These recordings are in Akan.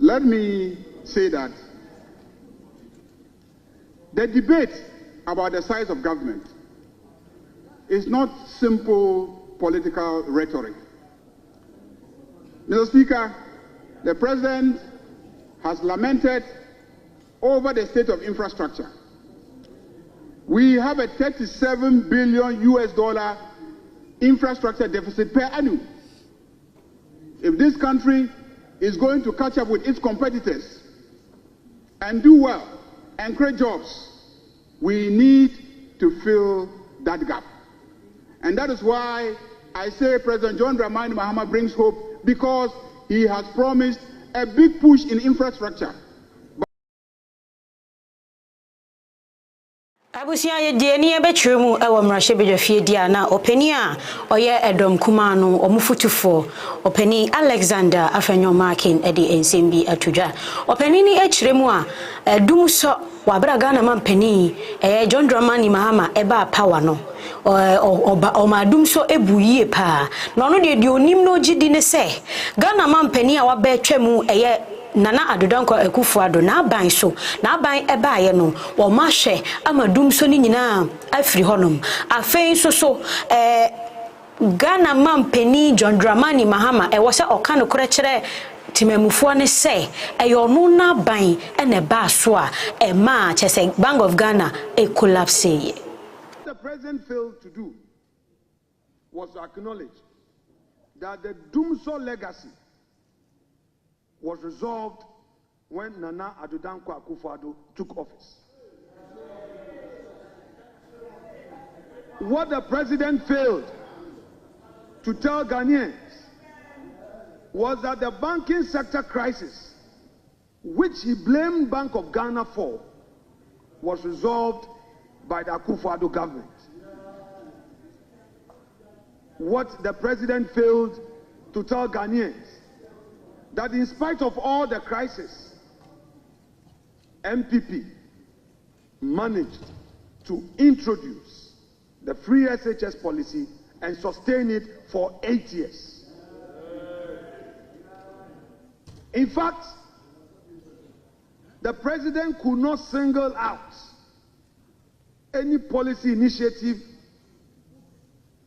let me say that the debate about the size of government is not simple political rhetoric. Mr. Speaker, the President has lamented over the state of infrastructure. We have a $37 billion infrastructure deficit per annum. If this country is going to catch up with its competitors and do well and create jobs, we need to fill that gap. And that is why I say President John Dramani Mahama brings hope, because he has promised a big push in infrastructure. Abusia ye die ni ebetwere mu ewo mrahye bedwafie dia na opani a oye edom kuma no omufutufo opani Alexander Afenyomakin edi ensembi atudwa opani ni ekire mu a dumso wabra Ghana mampani John Dramani Mahama eba power no o madumso ebuye pa no no de onim no gidi ne se Ghana mampani a wabetwemu Nana Adodanko Akufo-Addo na aban so na aban ebaaye no wo ma hwe amadum so ni nyina afiri honom afei so Ghana mampani John Dramani Mahama wo se oka no kore kire timemufo ne se eyonu na ban ene ba so a ma chese Bank of Ghana collapse. The president failed to do was to acknowledge that the Dumso legacy was resolved when Nana Adodanko Akufo-Addo took office. What the president failed to tell Ghanaians was that the banking sector crisis, which he blamed Bank of Ghana for, was resolved by the Akufo-Addo government. What the president failed to tell Ghanaians, that in spite of all the crisis, MPP managed to introduce the free SHS policy and sustain it for 8 years. In fact, the president could not single out any policy initiative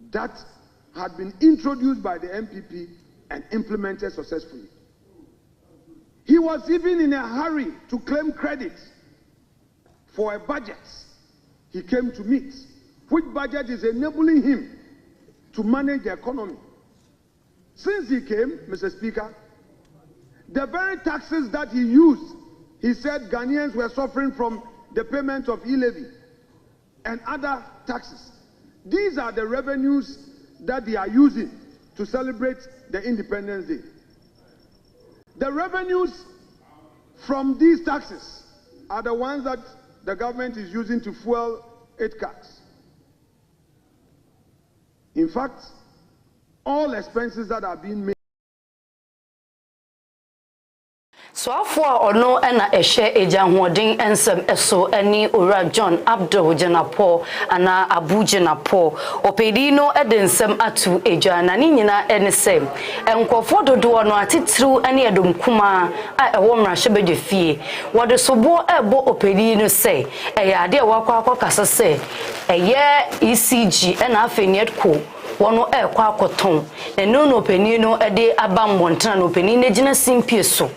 that had been introduced by the MPP and implemented successfully. He was even in a hurry to claim credit for a budget he came to meet, which budget is enabling him to manage the economy. Since he came, Mr. Speaker, the very taxes that he used, he said Ghanaians were suffering from the payment of e-levy and other taxes. These are the revenues that they are using to celebrate the Independence Day. The revenues from these taxes are the ones that the government is using to fuel its cars. In fact, all expenses that are being made. So afwa ono ena ehye ejanhoden ensem eso ani ora John Abdul Jenapo ana Abu Jenapo opedi no edensem atu ejana ni nyina enese enkofo dodo no atitru ani edom kuma a ewo mrahye bedefie wode sobo ebo opedi no se eyade wakwa kasa se eye ECG ena afeniet ko wono ekwa akoton eno no openi no ede abambontana no openi ne gina simpie so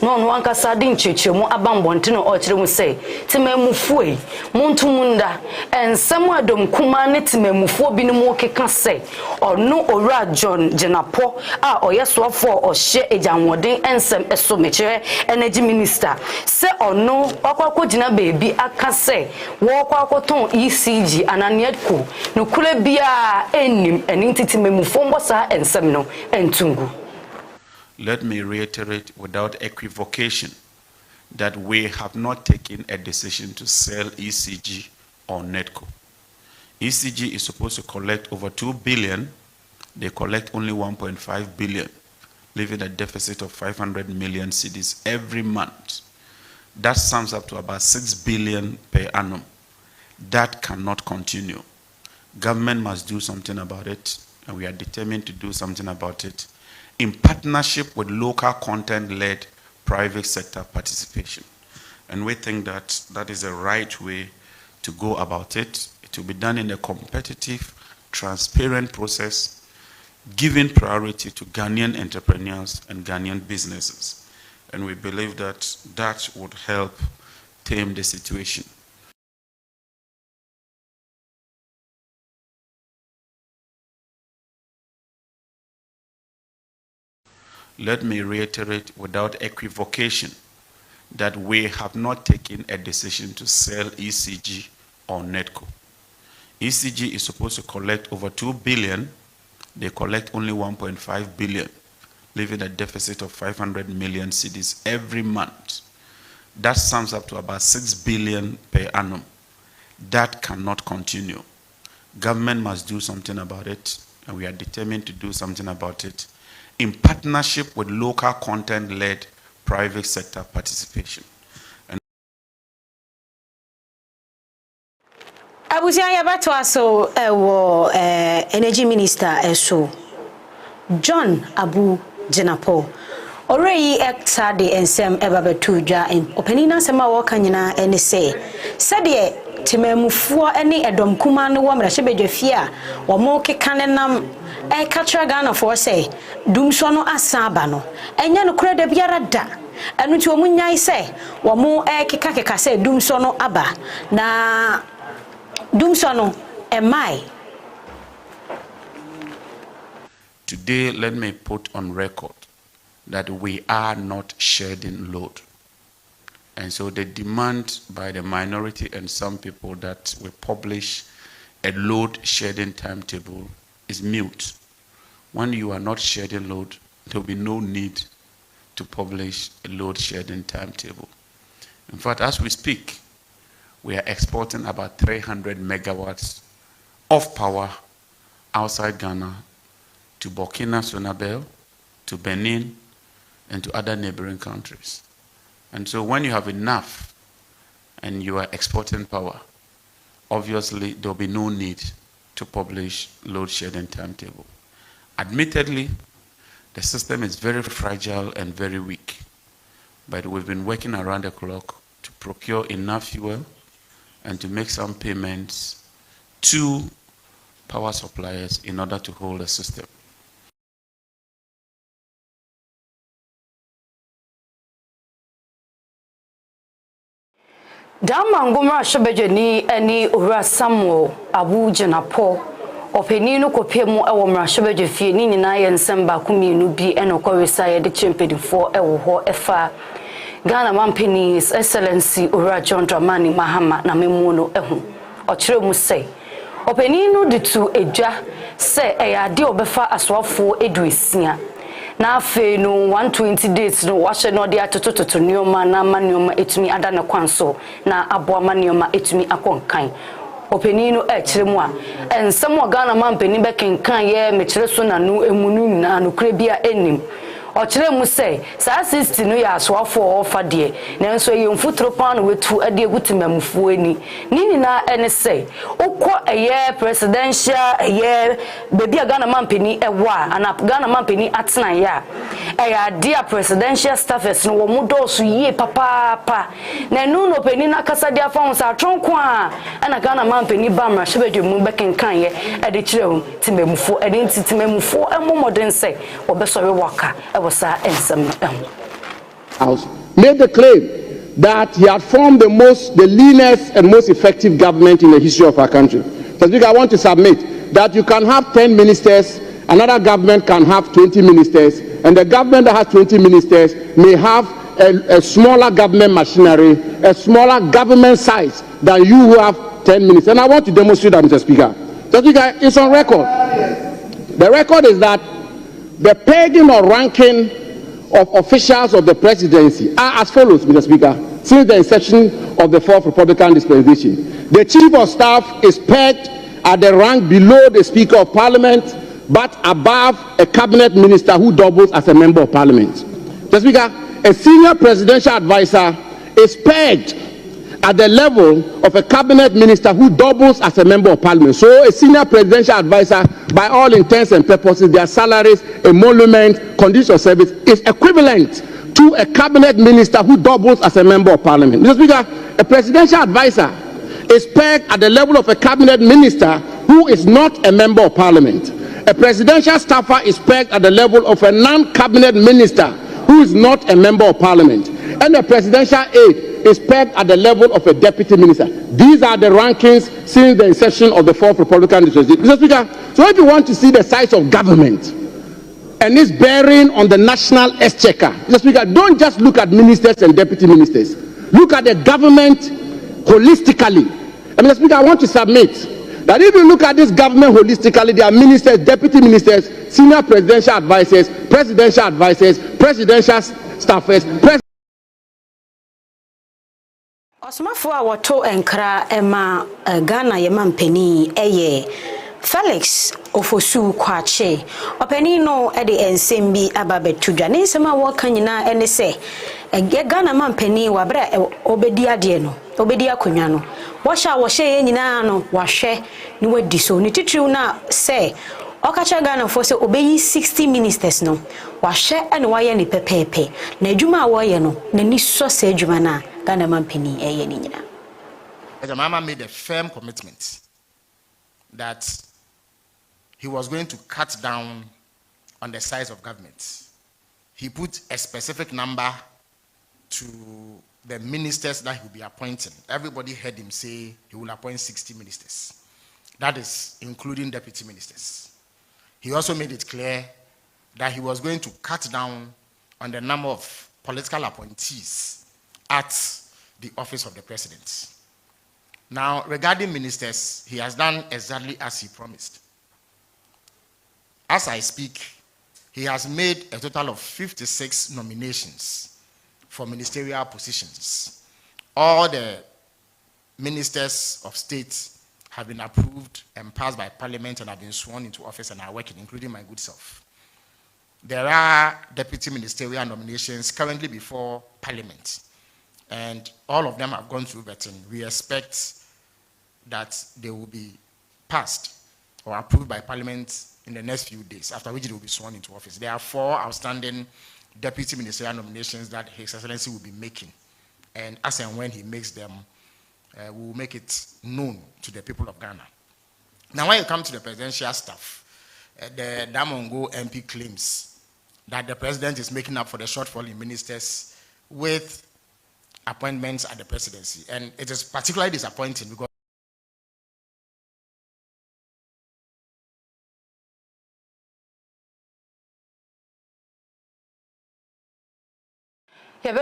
no ankasa di nchechemu abambonte no okire mu se timamufuo muntumunda ensem adom kuma ne timamufuo bi ne mu okeka se ono owura John Jenapo a oyesofo ohye ejanwoden ensem eso mekire energy minister se ono okwakogina beebi aka se wo kwakoton ECG ananietko no kule bia enim enintitimamufuo mbosa ensem no entungu. Let me reiterate without equivocation that we have not taken a decision to sell ECG or Netco. ECG is supposed to collect over 2 billion. They collect only 1.5 billion, leaving a deficit of 500 million cedis every month. That sums up to about 6 billion per annum. That cannot continue. Government must do something about it, and we are determined to do something about it, in partnership with local content-led private sector participation. And we think that that is the right way to go about it. It will be done in a competitive, transparent process, giving priority to Ghanaian entrepreneurs and Ghanaian businesses. And we believe that that would help tame the situation. Let me reiterate without equivocation that we have not taken a decision to sell ECG or NEDCO. ECG is supposed to collect over 2 billion. They collect only 1.5 billion, leaving a deficit of 500 million cedis every month. That sums up to about 6 billion per annum. That cannot continue. Government must do something about it, and we are determined to do something about it in partnership with local content-led private sector participation. Abusia yabato aso energy minister eso John Abu Jenapo already ekta de ensem ebabetu dwa openina sema woka nyina ene se sede timemufuo ene edom kuma no wo mrahye bedwafia wo mo keka ne nam katra Ghana for say dumso no asaba no enya no kura da biara da enu ti omunyai se wo mo keka se dumso no aba na dumso no emai. Today, let me put on record that we are not shedding load. And so the demand by the minority and some people that we publish a load shedding timetable is mute. When you are not shedding load, there will be no need to publish a load shedding timetable. In fact, as we speak, we are exporting about 300 megawatts of power outside Ghana to Burkina Faso, to Benin, and to other neighboring countries. And so when you have enough and you are exporting power, obviously there will be no need to publish load shedding timetable. Admittedly, the system is very fragile and very weak, but we've been working around the clock to procure enough fuel and to make some payments to power suppliers in order to hold the system. Dama ngomra shebejeni eni ora Samuel Abu Jenapo openi no kopemu ewo mra shebeje fie ni nyina ye nsemba kumienu bi enokoresa ye de chempedifo ewo ho efa Ghana Mampeni His Excellency Ora John Dramani Mahama na memuno ehu okire mu sei openi no de tu edwa se eyade obefa aswafo eduesia na afe no 120 days no wahye no de atototo nioma na manioma etumi ada na kwanso na aboa manioma etumi akonkan openi no ekire mu a ensem o Ghana Mampeni bekenkan ye mekire so na no emunu na no kure bia enim okire mu say saa 60 no ya aswafo ofa de na nso ye mfutro pan wetu ade egutimamfuo ani nini na ene say ukọ eye presidential eye bebi Ghana Mampeni ewa ana Ghana Mampeni atena ya eya dia presidential staffers no wo mudosu ye papa na nu no peni na kasa dia fa unsa tronko a na Ghana Mampeni bamra shebedwe mu bekenkan ye ade kire hu timamfuo ade ntitimamfuo emomodin say obesore waka House made the claim that he had formed the leanest and most effective government in the history of our country. So I want to submit that you can have 10 ministers, another government can have 20 ministers, and the government that has 20 ministers may have a smaller government machinery, a smaller government size than you who have 10 ministers. And I want to demonstrate that, Mr. Speaker. So Speaker, it's on record. The record is that the pegging or ranking of officials of the presidency are as follows, Mr. Speaker, since the inception of the fourth Republican dispensation. The chief of staff is pegged at the rank below the Speaker of Parliament, but above a cabinet minister who doubles as a member of Parliament. Mr. Speaker, a senior presidential advisor is pegged at the level of a cabinet minister who doubles as a member of Parliament. So a senior presidential advisor, by all intents and purposes, their salaries, emolument, conditions of service is equivalent to a cabinet minister who doubles as a member of parliament. Mr. Speaker, a presidential advisor is pegged at the level of a cabinet minister who is not a member of parliament. A presidential staffer is pegged at the level of a non-cabinet minister who is not a member of parliament. And a presidential aide is pegged at the level of a deputy minister. These are the rankings since the inception of the 4th Republican District. Mr. Speaker, so if you want to see the size of government and its bearing on the national exchequer, Mr. Speaker, don't just look at ministers and deputy ministers. Look at the government holistically. And Mr. Speaker, I want to submit that if you look at this government holistically, there are ministers, deputy ministers, senior presidential advisors, presidential staffers, Osmafo a woto enkra ema Ghana yema mpani eye Felix Ofosu Kwache opani no e de ensem bi ababetudwa ne nsem a woka nyina ene se Ghana mampani wabra obedi ade no obedi akonwa no wo hye nyina no wahwe ni wadi so ni titiriw na se okacha Ghana fo se obeyi 60 ministers no wahwe ene waye ni pepepe na adwuma a woye no na ni so se adwuma na Ghana mampani eye ni nyina. The mama made a firm commitment that he was going to cut down on the size of government. He put a specific number to the ministers that he will be appointing. Everybody heard him say he will appoint 60 ministers. That is including deputy ministers. He also made it clear that he was going to cut down on the number of political appointees at the office of the president. Now, regarding ministers, he has done exactly as he promised. As I speak, he has made a total of 56 nominations for ministerial positions. All the ministers of state have been approved and passed by parliament and have been sworn into office and are working, including my good self. There are deputy ministerial nominations currently before parliament, and all of them have gone through vetting. We expect that they will be passed or approved by parliament in the next few days, after which they will be sworn into office. There are 4 outstanding deputy ministerial nominations that His Excellency will be making. And as and when he makes them, we will make it known to the people of Ghana. Now, when you come to the presidential staff, the Damongo MP claims that the president is making up for the shortfall in ministers with appointments at the presidency. And it is particularly disappointing because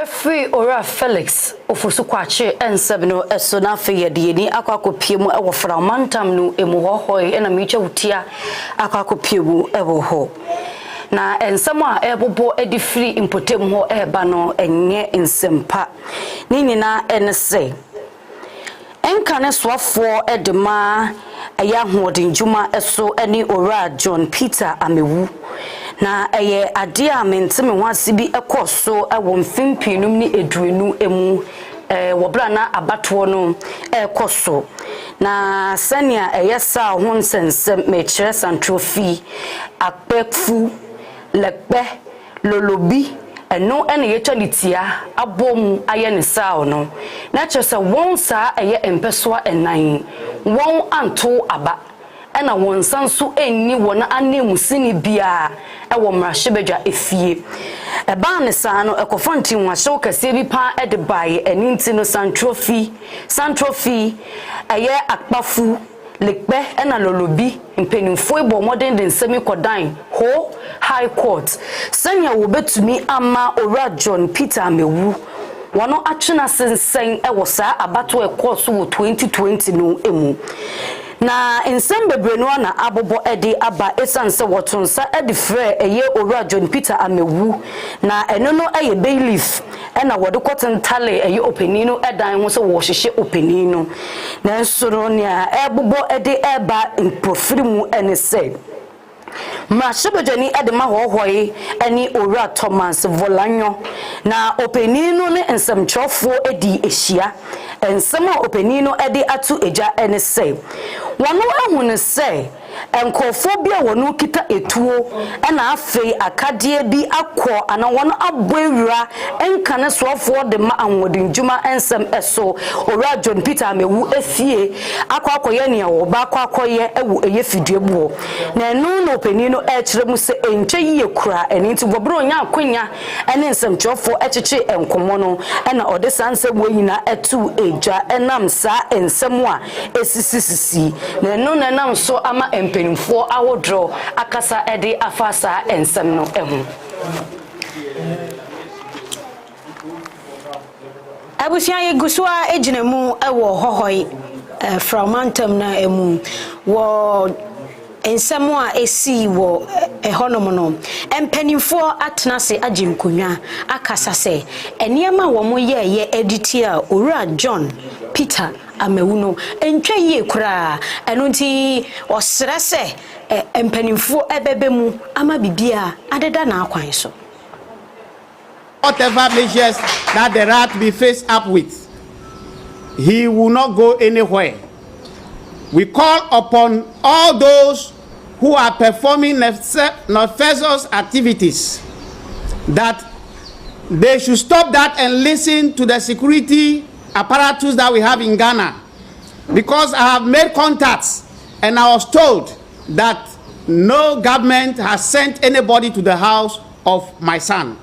free ora Felix Ofosu Kwache ensebno eso na fe yede ni akwakopie mu ewo framantam no emu hohoi na miche wutia akwakopie mu ewo ho na ensem a ebobo edi free impotem ho eba no enye nsempa ni nyina ense enkane soafo edema eya hoden juma eso eni ora John Peter Amewu na eye ade a menteme wase bi ekoso ewo mfimpinum ni eduenu emu wobra na abato no ekoso na sania eye sa ho nsensem mechire santrofi akpefu lekpe lolobi eno ene yecha litia abom aye ne sao no na kyerse won sa eye empesoa enan won anto aba ena won sanso enni wona anemusini bia ewo mrahebedwa efie eba ne sa no ekofanti nwahye kase bi pa edebaye eninti no santrofi eye akpafu lekpe ena lolobi mpenimfo ebo modern den semi kodan ho high court sanya wo betumi ama ora John Peter Amewu wano atwena sensen ewo saa abato ekoso wo 2020 no emu na nsem bebrenu na abobo ede aba esanse wotonsa ede frɛ eye owura John Peter Amewu na eno no eye bailiff ena wode kotentale eye openino edan ho so wo hyehye openino na nso no ne ebobo ede eba improfiri mu ene se mrahebedwani edema hohoi eni owura Thomas Volanyo na openino ne nsemtwofo edi ehia ensema openino ede atu eja ene se wano ehunu se enkofo bia wono kita etuo na afei akade bi akọ ana wono aboewura enka ne soofo de ma anwodinjuma ensem eso owura John Peter amewu efie akwakoye ne wo ba akwakoye ewu eye fiduebuo na enu no opani no ekire mu se enche yiye kura eni nti bobro onya akonya ene nsemchofo echiche enkomo no na ode sansebo yina etu eja enam sa ensemu a esisisisi na enu na nam so ama empenimfo awodro akasa ede afasa ensem no ehu abusia yegusua ejinemu ewo hohoi from antam na emu wo ensemu a esi wo ehonom no empanimfo atenase agimkonwa akasa se eniema wo mo ye editi a owura John Peter amewu no entwa ye kura eno nti osere se empanimfo ebebemu ama bibia adeda na akwan so. Whatever measures that the rat be faced up with, he will not go anywhere. We call upon all those who are performing nefarious activities that they should stop that and listen to the security apparatus that we have in Ghana. Because I have made contacts and I was told that no government has sent anybody to the house of my son.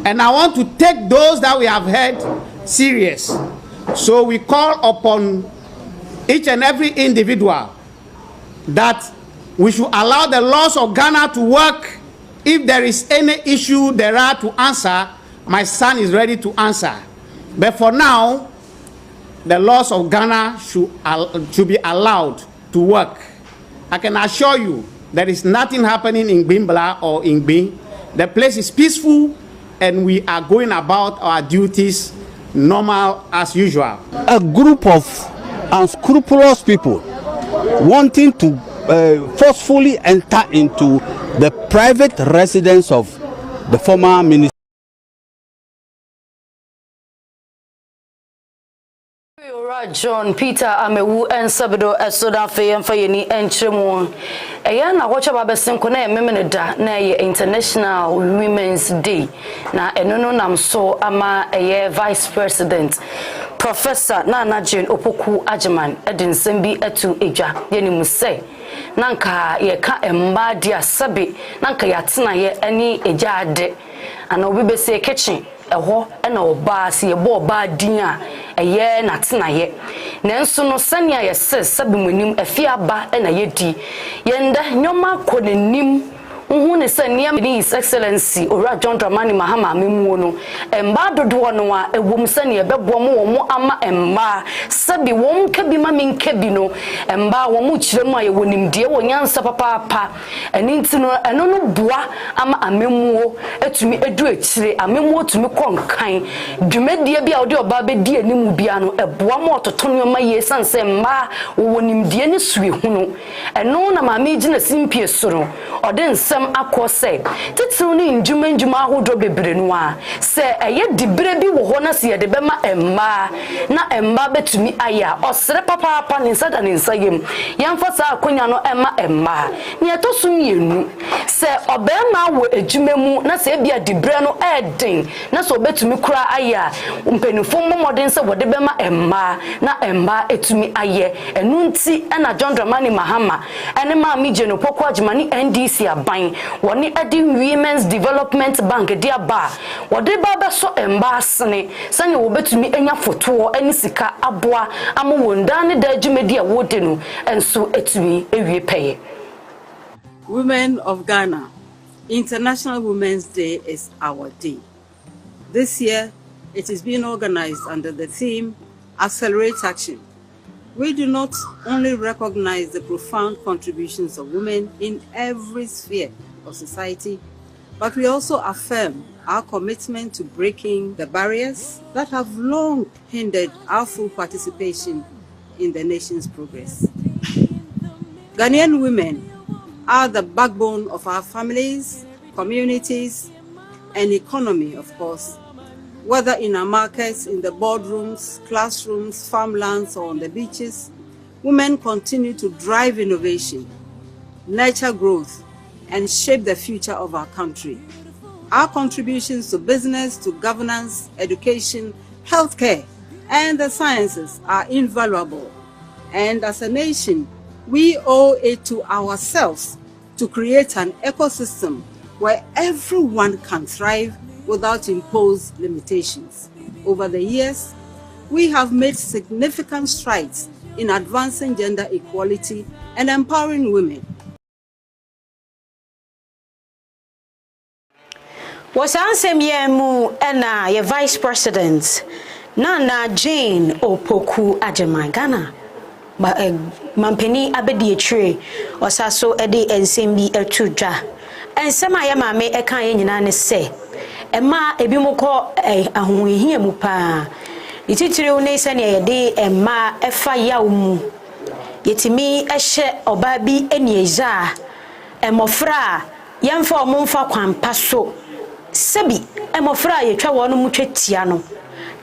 And I want to take those that we have heard serious. So we call upon each and every individual that we should allow the laws of Ghana to work. If there is any issue there are to answer, my son is ready to answer. But for now, the laws of Ghana should be allowed to work. I can assure you there is nothing happening in Bimbla or in Bin. The place is peaceful and we are going about our duties normal as usual. A group of unscrupulous people wanting to forcefully enter into the private residence of the former minister. John Peter amewu ensabedo esoda fe yeni enchemu eya na wocha babesenko na ememene da na International Women's Day na enono nam so ama eye Vice President Professor Nana Jane Opoku Ajiman edinsem bi etu eja yeni muse nanka ye ka emba dia sabe nanka yatena ye eni eja ade ana obi bese kitchen eho na oba se ye bo oba din a eye na tena ye nanso no sania ye sabe munim afiaba na ye di yenda nyoma konenim uhune sania His Excellency Owura John Dramani Mahama memuo no emba dodo no a ewom sania bebo mo ama emba sabi won kabi ma min kabi no emba wo mu kiremu aye wonim de wo nyansa papa eni ntino eno no boa ama amemuo etumi edu ekire amemuo tumi konkan dwumadie bia ode oba be di animu bia no eboa mo ototono ma ye sanse emba wonim de ni suwe hunu eno na ma me gina simpie soro ode akose titru ni njuma ahodo bebre no a se eye dibre bi wo ho na se ye de bema emma na emma betumi aya osere papa ni sada ni nsayem yamfa sa akonya no emma ni etosu mienu se obema wo ejumemu na se bia dibre no eden na so betumi kura aya mpenufo momoden se wo de bema emma na emma etumi aye enunti na John Dramani Mahama ene ma mi Jane Opoku Ajiman NDC aban woni edi Women's Development Bank dia ba wode ba be so embasene sanye wo betumi enya foto eni sika aboa amwonda ne da adwumadi a wode no enso etumi ewie peye. Women of Ghana, International Women's Day is our day. This year it is being organized under the theme Accelerate Action. We do not only recognize the profound contributions of women in every sphere of society, but we also affirm our commitment to breaking the barriers that have long hindered our full participation in the nation's progress. Ghanaian women are the backbone of our families, communities, and economy, of course, whether in our markets, in the boardrooms, classrooms, farmlands, or on the beaches. women continue to drive innovation, nurture growth, and shape the future of our country. Our contributions to business, to governance, education, healthcare, and the sciences are invaluable. And as a nation, we owe it to ourselves to create an ecosystem where everyone can thrive without imposed limitations. Over the years, we have made significant strides in advancing gender equality and empowering women. Wasansem yemu ena ye Vice President Nana Jane Opoku Ajamagana mampeni abedi etire osaso ede ensem bi etudwa ensem ayama me eka ye nyina ne se ema ebi mukọ ahohia mu pa ititire une se ne ye de ema efa yawo mu yetimi ehye oba bi enieza emofra yemfa omumfa kwampa so sebi emofra yetwa wono mutwetia no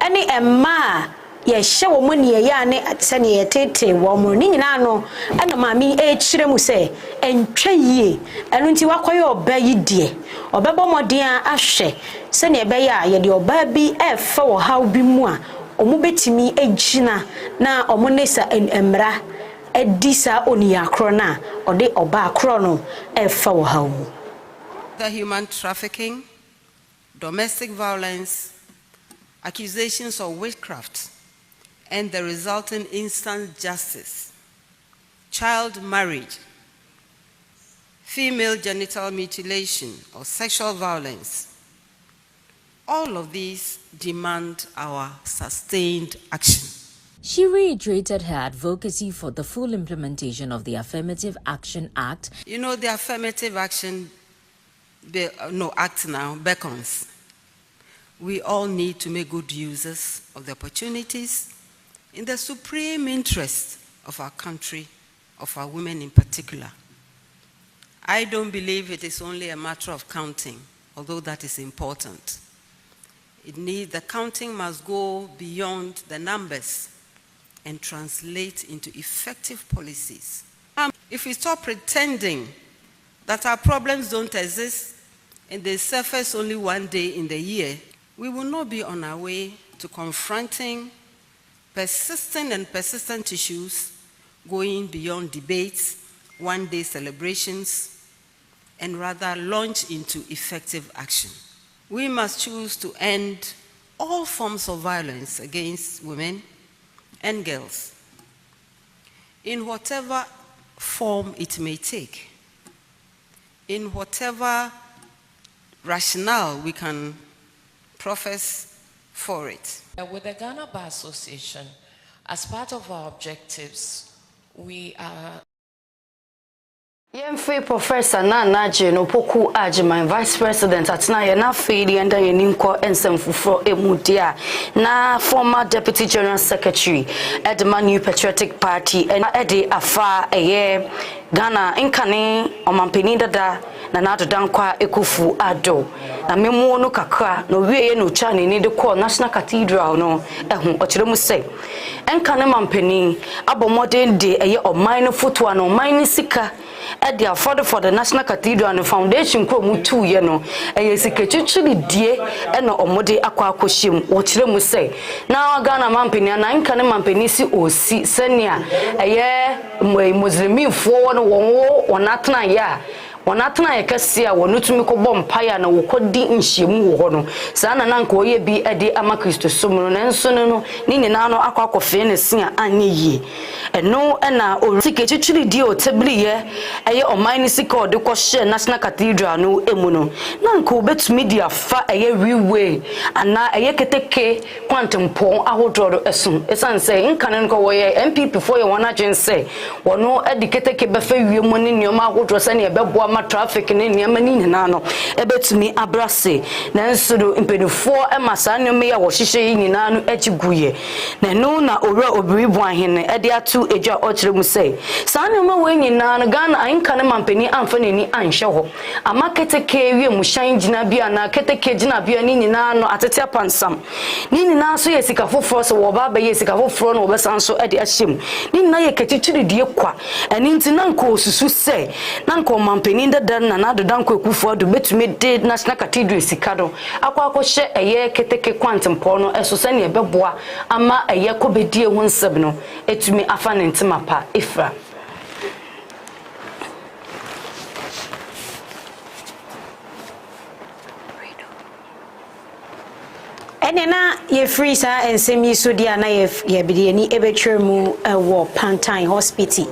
ene ema ye hye wo mu ne ya ne sene ye tete wo mu ni nyina no ena maami ekire mu se entwa yie enu nti wakoye oba yi die obebo moden ahwe sene ebe ya ye de oba bi efa wo haw bi mu a omu betimi egina na omu nesa emra edisa oni akro na ode oba akro no efa wo haw mu. The human trafficking, domestic violence, accusations of witchcraft, and the resulting instant justice, child marriage, female genital mutilation, or sexual violence. All of these demand our sustained action. She reiterated her advocacy for the full implementation of the Affirmative Action Act. You know, the Affirmative Action Act now beckons. We all need to make good uses of the opportunities in the supreme interest of our country, of our women in particular. I don't believe it is only a matter of counting, although that is important. The counting must go beyond the numbers and translate into effective policies. If we stop pretending that our problems don't exist and they surface only one day in the year, we will not be on our way to confronting persistent issues, going beyond debates, one-day celebrations, and rather launch into effective action. We must choose to end all forms of violence against women and girls, in whatever form it may take, in whatever rationale we can profess for it. With the Ghana Bar Association, as part of our objectives, we are Yemfe Professor Nana Jane Opoku Ajimai Vice President atna ye na feli enda ye ninko ensem fufro emudia na former Deputy General Secretary Edma New Patriotic Party and ede afa eye Ghana inkane omampeni dada na nato dankwa ekufu ado na memu no kakra no wieye no twa ne de call National Cathedral no ehu okire mu se enkane mampeni abomodен de eye oman no foto ano oman sika edi afford for the National Cathedral and Foundation ko mu 2 ye no eye sikechichiri die ena omode akwa akohyem okire mu se na Ghana mampeni na enkane mampeni si osi senia eye Muslimin fo no won atena ya wonatena yekase a wonutumi ko bompaya na wokodi nhyiemu wo no saa na nanka oye bi ede ama Kristo somno nenso no ni nyina no akwakofe ne se a anye yi eno na ortikechiri di otebliye eye oman ni sika ode ko hye National Cathedral no emu no nanka obetumi di afa eye riwe ana eye keteke kwantempo ahodoro esun esanse nkane nko woye MPP fo ye wona gyense wono ede keteke befa wiemu ni nioma ahodoro se ne ebeboa ama traffic ne nneɛma ni nyinaa no ebetumi abrase nanso do mpenifo ema saa nneɛma ya wo hyehyɛ yi nyinaa no agiguye na no na owura obiri bu ahene ede atu edwa ɔkyerɛ mu sɛ saa nneɛma we nyinaa no Ghana anka ne mampani amfa nani anhwɛ hɔ ama keteke wie mu hyan gyina bia na keteke gyina bia ni nyinaa no atete apansam ni nyinaa so yɛ sika foforɔ so wɔ ba yɛ sika foforɔ no wɔbɛsan so ede ahyem ni nyinaa yɛ ketitiri die kwa ɛni nti na nko osusu sɛ na nko mampani dada na na dada nko ekufo do betumi de national cathedral sika do akɔ hye ɛyɛ keteke kwantempo no ɛso sɛ ne ɛbɛboa ama ɛyɛ kɔbedie ho nsɛb no etumi afa ne ntema pa efra Enena ye free sa ensemi so dia na ye bidi ni ebetwere mu ewo Pantan Hospital.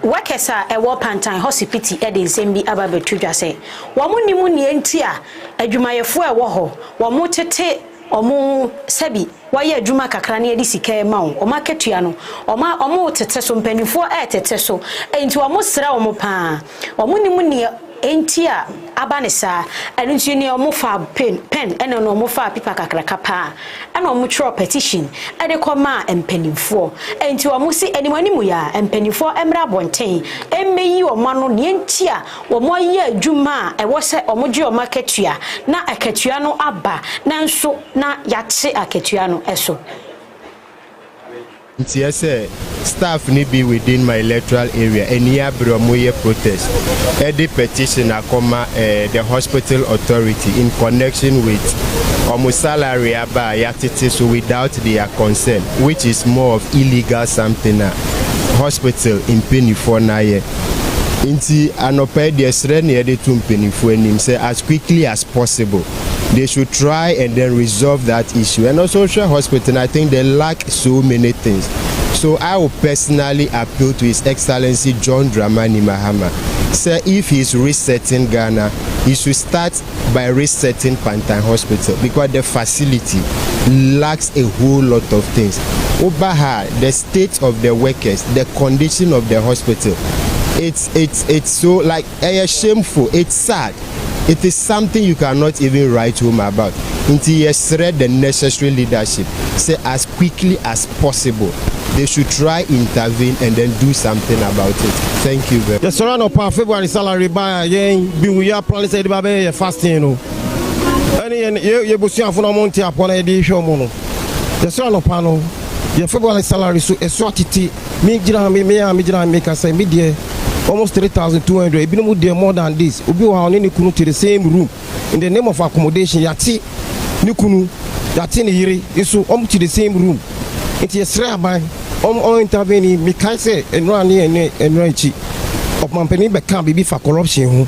Wakesa ewo Pantan Hospital e de nsem bi aba betudwa se. Wo mo nimu ne enti a adwumayefo ewo ho. Wo mo tete omo sabi waye adwuma kakra na ye di sika ma wo. O maketua no. Omo tete so mpanifo tete so. Enti wo mo sra wo mo pa. Wo mo nimu ne entia abanisa enunti ne omo fa pen ene no omo fa paper kakraka pa ene omo tro petition ede koma empanimfo enti omo si animanimu ya empanimfo emra bonten emmeyi omo no ne entia omo ye adwuma ewo se omo gye omo akatua na akatua no aba nanso na yate akatua no eso. Yes, staff need be within my electoral area. Any abromoye protest. Any petition akoma the hospital authority in connection with salary aba yatiti so without their consent, which is more of illegal something. Hospital in Penifo na ye. Inti anope the sreni ede to Penifo enim say as quickly as possible. They should try and then resolve that issue. And also, Social Hospital, I think they lack so many things. So I will personally appeal to His Excellency John Dramani Mahama. Sir, if he's resetting Ghana, he should start by resetting Pantan Hospital because the facility lacks a whole lot of things. Obaha, the state of the workers, the condition of the hospital, it's so like shameful. It's sad. It is something you cannot even write home about. Until you shred the necessary leadership, say as quickly as possible, they should try intervene and then do something about it. Thank you very much. The surround of February salary by we are planning to be fasting. Any you will see a monte upon a day show mono. The surround of panel, your February salary so a swatity, me make us say media. Almost 3,200. It been there more than this. Ubi wa only kunu to the same room in the name of accommodation. Yati nikunu yati ni hiri isu to the same room. It is rare by intervening. Me can say and run here and ranchi of company but can't be for corruption.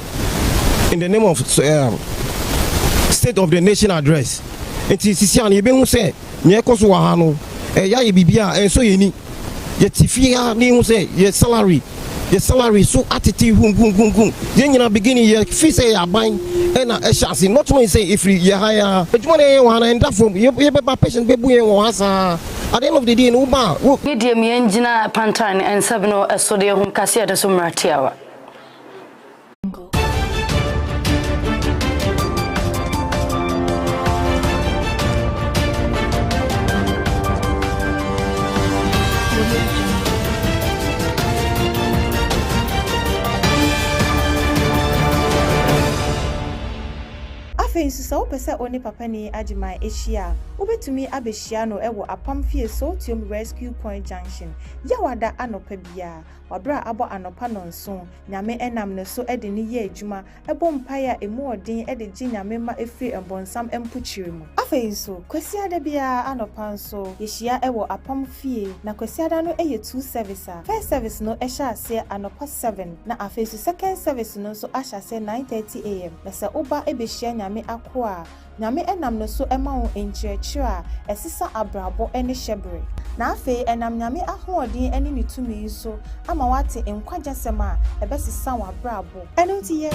In the name of State of the Nation address. It is Sisian. You been say near Kosu Wahano. Ya bibia and so yeni. Yet if you ni say your salary. The salary so attitude then you know beginning you fee say you buying and a chance not when say if you hire but money one and that from you patient people you want at the end of the day no ba media me engina Pantan and Sabino so de home Kaseɛbɔ so mratiawa Nso so pese oni papa ni agima ehia obetumi abehia no ewo Apam fie so tiom rescue point junction yawada anopa bia wabra abo anopa no nso nyame enam ne so ede ni ye adwuma ebo mpaya emu odin ede gi nyame ma efi embonsam empuchiri mu afei nso kwasiada bia anopa nso yehia ewo Apam fie na kwasiada no eye 2 service a first service no ehia ase anopa 7 na afei so second service no so ahia ase 9:30 am na se oba ebehia nyame akwa nyame enam no so ema ho enkyerɛkyerɛ a ɛsesa abrabo ene hyebre na afei enam nyame ahoɔden ene ne tumi so ama wate nkwagyasɛm a ɛbɛsesa wa abrabo ɛno nti ye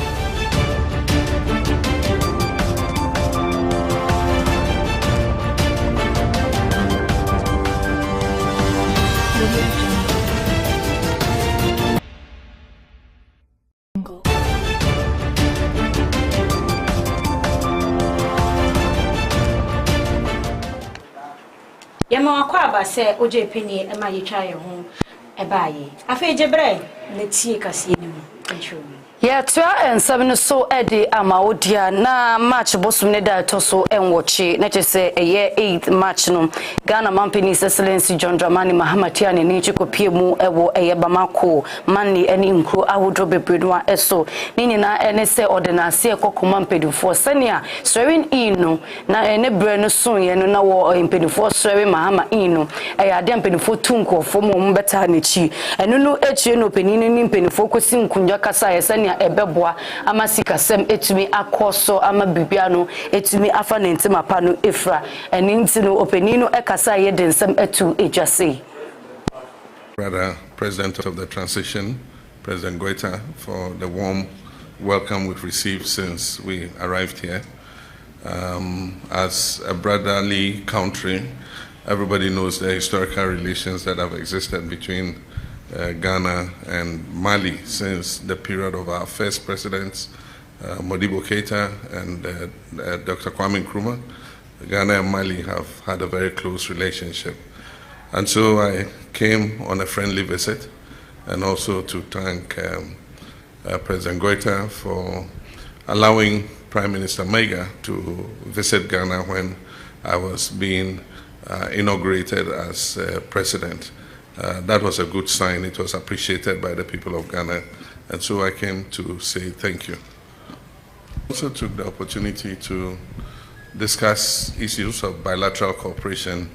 Yema wakwa aba se oje penny ema yetwa ye ho ebaye. Afa jebre na tie kase ni mu. Yeah, and 7 so Eddie Amaodia na match bossum ne da to so enwochi na say a year 8th match no Ghana Mampany's Excellency John Dramani Mahamatiane ni chikopie mu ewo eye Bamako manni eni nkro awodro bebredwa eso ni nyina ene se ordinance ekokoma mpedufo senia swearing in no na ene bre no so ye no na wo mpedufo swearing Mahama in no e ade mpedufo tunkofo mo beta na chi eno no echie no penini ni mpedufo kosi nkunja kasa ye senia ebeboa ama sikasem etumi akoso ama bibiano etumi afa nentima pa no efra eni ntino openino ekasa ye densem etu ejase. Brother President of the Transition, President Goita, for the warm welcome we've received since we arrived here. As a brotherly country, everybody knows the historical relations that have existed between Ghana and Mali since the period of our first presidents, Modibo Keita and Dr. Kwame Nkrumah. Ghana and Mali have had a very close relationship. And so I came on a friendly visit and also to thank President Goita for allowing Prime Minister Mega to visit Ghana when I was being inaugurated as president. That was a good sign. It was appreciated by the people of Ghana. And so I came to say thank you. I also took the opportunity to discuss issues of bilateral cooperation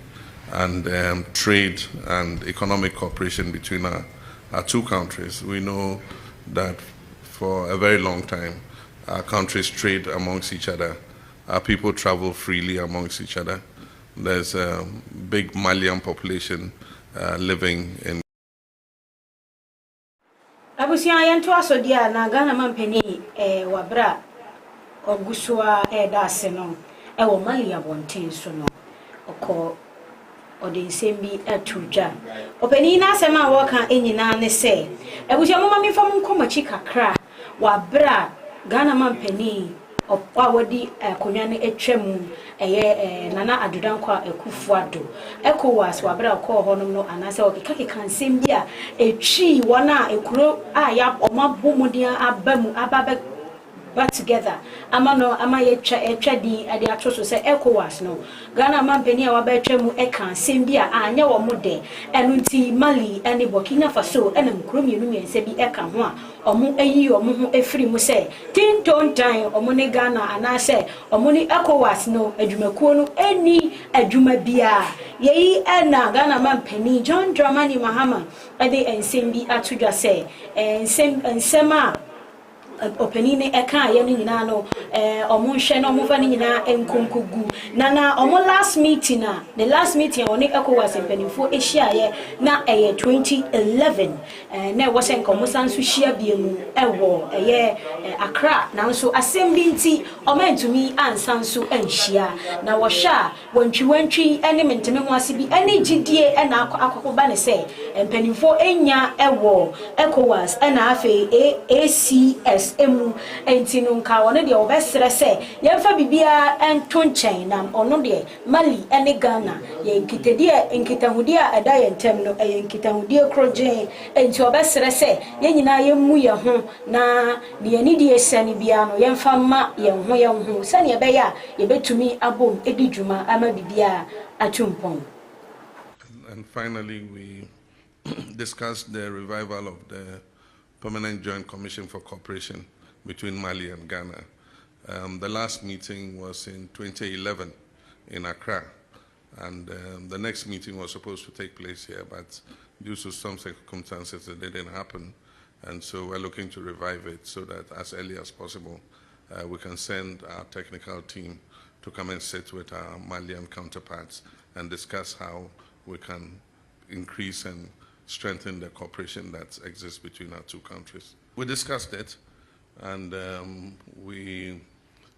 and trade and economic cooperation between our two countries. We know that for a very long time, our countries trade amongst each other. Our people travel freely amongst each other. There's a big Malian population living in. Abusia yanto asodia na Ghana Mampany wabra ogusua dase no wo Mali abonten so no oko odinsembi atuja openi na asema woka enyina ne se abusia mama mi fam nkomachi kakra wabra Ghana Mampany opa wodi konwa ne etwam nana adudankwa ekufuado ECOWAS wabra ko honom no anase okeka nsem bia etwi wona ekuro ya omabomodian abamu ababe back together ama ye twadi ade atoso se ECOWAS no Ghana Mampany a wabetwam eka nsem bia anya wo mode enu nti Mali ene Burkina Faso ene nkromienu miense bi eka ho a omo ayi omo ho efiri mu se tinton time omo ne Ghana anase omo ne ECOWAS no adwumakuo no eni adwuma bia yeyi ena Ghana Mampany John Dramani Mahama ade ensem bi atodwa se ensema openine eka ye ni nyina no omo hwe no omo fa ni nyina enkonkogu na omo last meeting the last meeting on ECOWAS mpanimfo ehia ye na 2011 na wo sen komo sanso hia biemu ewo Accra na nso assembly nti omantumi ansanso anhia na wo hwa wantwi ene menteme ho ase bi ene gidie ena akokoba ne se mpanimfo enya ewo ECOWAS ena afi ACS emu entinu nka wona de obesere se yemfa bibia ento nchen na ono de Mali ene Ghana ye nkitahudie ada ye ntem no ye nkitahudie kroje enti obesere se ye nyina yemu ye ho na de ani de esani bia no yemfa ma ye ho sane ye beya ye betumi abom edidwuma ama bibia atumpon. And finally we discussed the revival of the Permanent Joint Commission for Cooperation between Mali and Ghana. The last meeting was in 2011 in Accra, and the next meeting was supposed to take place here, but due to some circumstances it didn't happen, and so we're looking to revive it so that as early as possible we can send our technical team to come and sit with our Malian counterparts and discuss how we can increase and strengthen the cooperation that exists between our two countries. We discussed it, and we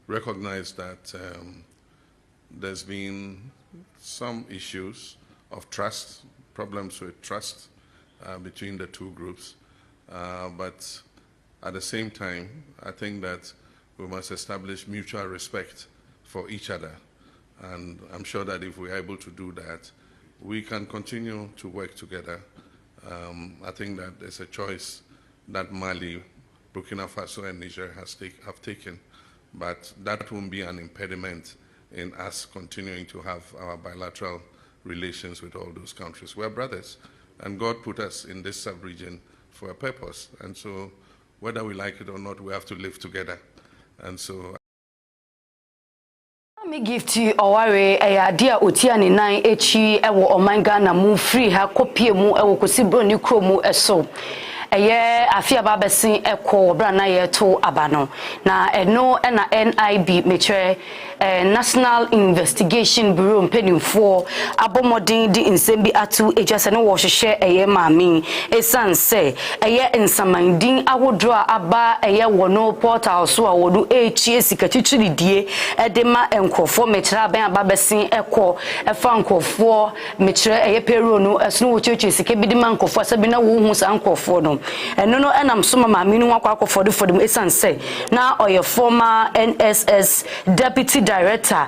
recognize that there's been some issues of trust, problems with trust between the two groups, but at the same time, I think that we must establish mutual respect for each other, and I'm sure that if we're able to do that, we can continue to work together. I think that there's a choice that Mali, Burkina Faso, and Niger have taken, but that won't be an impediment in us continuing to have our bilateral relations with all those countries. We're brothers, and God put us in this sub-region for a purpose, and so whether we like it or not, we have to live together. And so me give to Oware a dia otiani nan echi ewo omanga na mu free ha kopie mu ewo kosibro ni kromu eso eye afia ba besin eko bra na ye to abano na eno na NIB metre National Investigation Bureau mpenimfo abomodin di insembi atu ejase no wo hwehwe eye maami esan se eye nsamandin awodro aba eye wono portal so awodu echi esikatitiri die edema enkofo metre aban aba besin eko efa nkofo metre eye peru no esno wo cheche sike bidima nkofo sabi na wo hu sa nkofo no eno no enam so maami no akwa fodem esan se na oye former NSS deputy director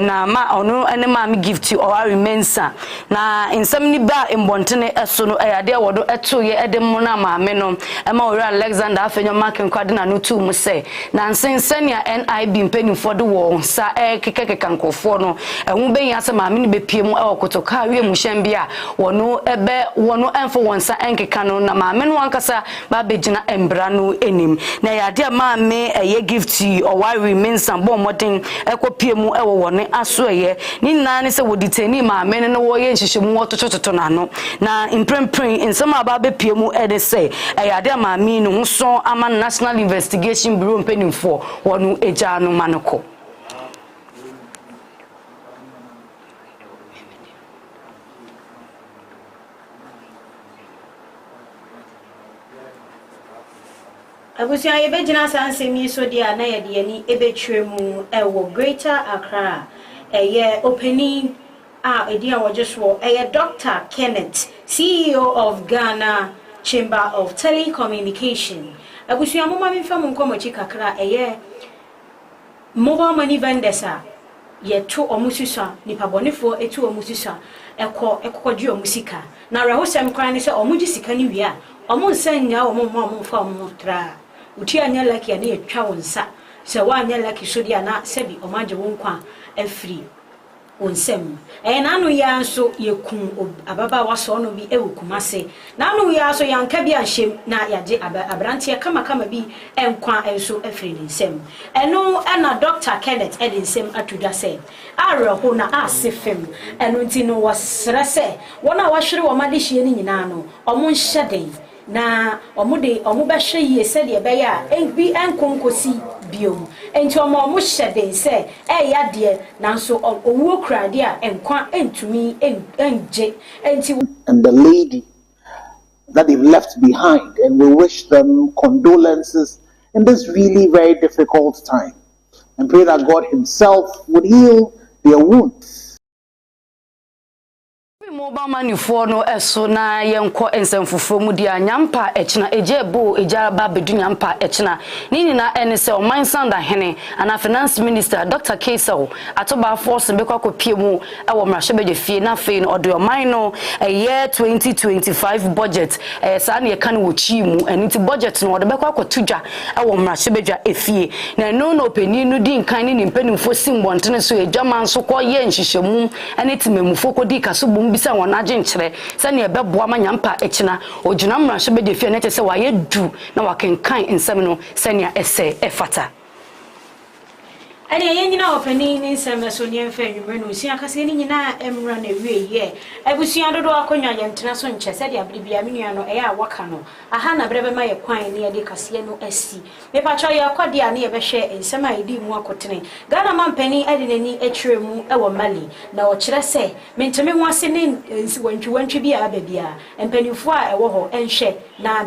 na ma ono ene ma me give to or remensa na insem ni ba embontene eso no ade wodo eto ye ede mu na ma me no e ma ori Alexander afenyo marking kwade na no tu mu se na nsensania NIB mpanimfo de wo sa kekeke kankofo no ehu ben ya se ma me ni bepie mu e okotoka awie mu hyembia wono ebe wono enfo wonsa enkeka no na ma me no ankasa ba begina embra no enim na ya de ma me eye gift or why remensa bo modern ekopie mu ewo wone aso eye ni na ne se woditani ma men no wo ye nhyehyemu wotototo na no na imprempren nsem aba bepie mu ede se eyade ma mi no so ama National Investigation Bureau mpenimfo wonu eja no manoko Abusia yebejina sansemi so dia na yede ani ebetwemu ewo Greater Accra eye opening edia wojeswo eye Dr. Kenneth, CEO of Ghana Chamber of Telecommunication. Abusia mama mfa mu nkomo chikakra eye mobile money vendors ye to omususa nipa bonefo etu omususa ekokɔdwe omusika na rahosem kran ne se omugi sika ni wi a omunsanya omumfa omutra uti anya laki ya ne etwa wonsa se wa anya laki so dia na sebi omaje wonkwa afri onsem na no ya nso yekun ababa waso no bi ewukumase na no ya so yanka bi ahyem na yaje abrante kama bi enkwa enso afri nsem eno na Dr. Kenneth edinsem atuda se areho na asefem eno nti no wasrese wona wahwere wo madehie ni nyina no omo nhyeden na omubehwe yie se de be ya enbi enkonkosi biom enti omo hyeden se eya de nanso owuo krade a enkwa entumi enje enti and the lady that they've left behind, and we wish them condolences in this really very difficult time and pray that God himself would heal their wounds. Mobile money for no eso na yenko ensemfufo mu dia nyampa echina ejebo ejaba bedu nyampa echina nini na ense o mansanda hene ana finance minister Dr. Kesel atoba force bekwa kopie mu ewo mrahyebeje fie na fe no odo man no year 2025 budget sa na ye kan wo chi mu eniti budget no odo bekwa kotudwa ewo mrahyebeja efie na no openi no di nkan ni mpanimfo simbonte so ejama nso ko ye nhyehyemu eniti memufo kodi kaso bum bisa wona agenkyere sane ebeboa manyampa echina ogina mrahye bedefie na tese waye du na wakenkan nsem no sane ese efata ani yenyina opani ni nsem so ne mfa nwumre no usia kase ni nyina emra na wie ye abusia dodo akonwa ye ntena so nche se de abribia menua no eya waka no aha na brebe ma ye kwan ne ye de kase no asi me pacho ye akwade a ne ye behwe nsem a yedi mu akotene Ghana mampani ade nani atwiremu ewo Mali na o kire se menteme ho ase ne wantwi bia babia empanifo a ewo ho enhwe na